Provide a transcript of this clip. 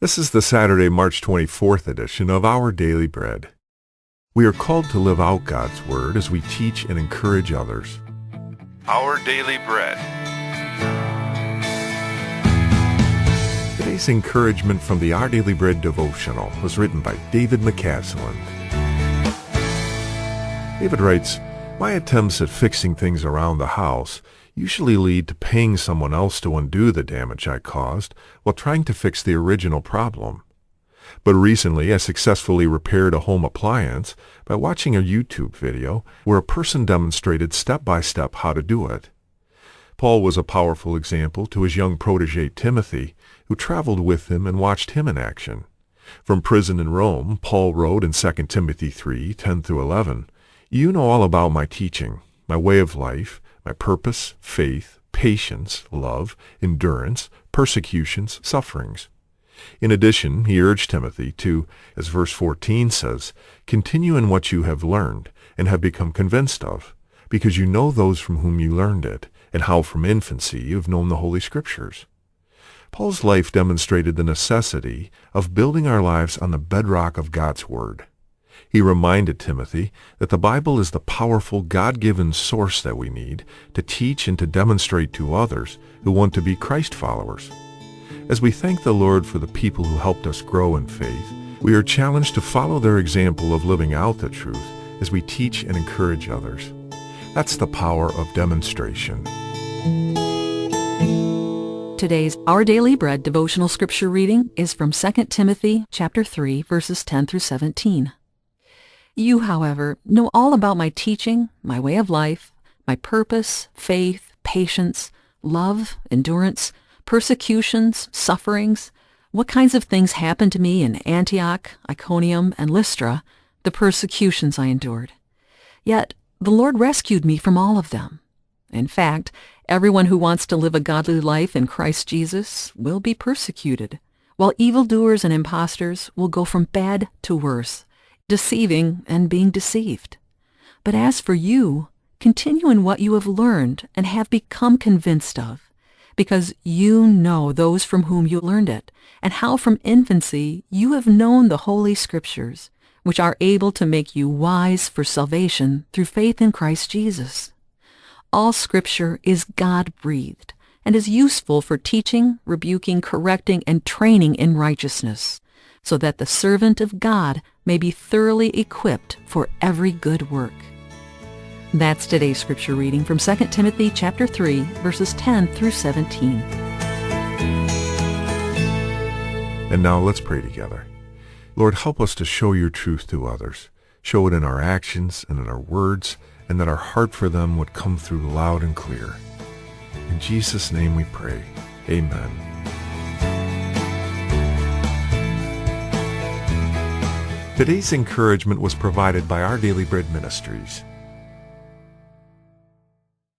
This is the Saturday, March 24th edition of Our Daily Bread. We are called to live out God's Word as we teach and encourage others. Our Daily Bread. Today's encouragement from the Our Daily Bread devotional was written by David McCasland. David writes, "My attempts at fixing things around the house usually lead to paying someone else to undo the damage I caused while trying to fix the original problem. But recently I successfully repaired a home appliance by watching a YouTube video where a person demonstrated step-by-step how to do it. Paul was a powerful example to his young protégé Timothy, who traveled with him and watched him in action. From prison in Rome, Paul wrote in 2 Timothy 3:10-11, "You know all about my teaching, my way of life, my purpose, faith, patience, love, endurance, persecutions, sufferings." In addition, he urged Timothy to, as verse 14 says, "Continue in what you have learned and have become convinced of, because you know those from whom you learned it, and how from infancy you have known the Holy Scriptures." Paul's life demonstrated the necessity of building our lives on the bedrock of God's Word. He reminded Timothy that the Bible is the powerful God-given source that we need to teach and to demonstrate to others who want to be Christ followers. As we thank the Lord for the people who helped us grow in faith, we are challenged to follow their example of living out the truth as we teach and encourage others. That's the power of demonstration. Today's Our Daily Bread devotional scripture reading is from 2 Timothy chapter 3, verses 10-17. "You, however, know all about my teaching, my way of life, my purpose, faith, patience, love, endurance, persecutions, sufferings, what kinds of things happened to me in Antioch, Iconium, and Lystra, the persecutions I endured. Yet the Lord rescued me from all of them. In fact, everyone who wants to live a godly life in Christ Jesus will be persecuted, while evildoers and impostors will go from bad to worse, deceiving and being deceived. But as for you, continue in what you have learned and have become convinced of, because you know those from whom you learned it, and how from infancy you have known the Holy Scriptures, which are able to make you wise for salvation through faith in Christ Jesus. All Scripture is God-breathed and is useful for teaching, rebuking, correcting, and training in righteousness, so that the servant of God may be thoroughly equipped for every good work." That's today's scripture reading from 2 Timothy chapter 3, verses 10-17. And now let's pray together. Lord, help us to show your truth to others. Show it in our actions and in our words, and that our heart for them would come through loud and clear. In Jesus' name we pray. Amen. Today's encouragement was provided by Our Daily Bread Ministries.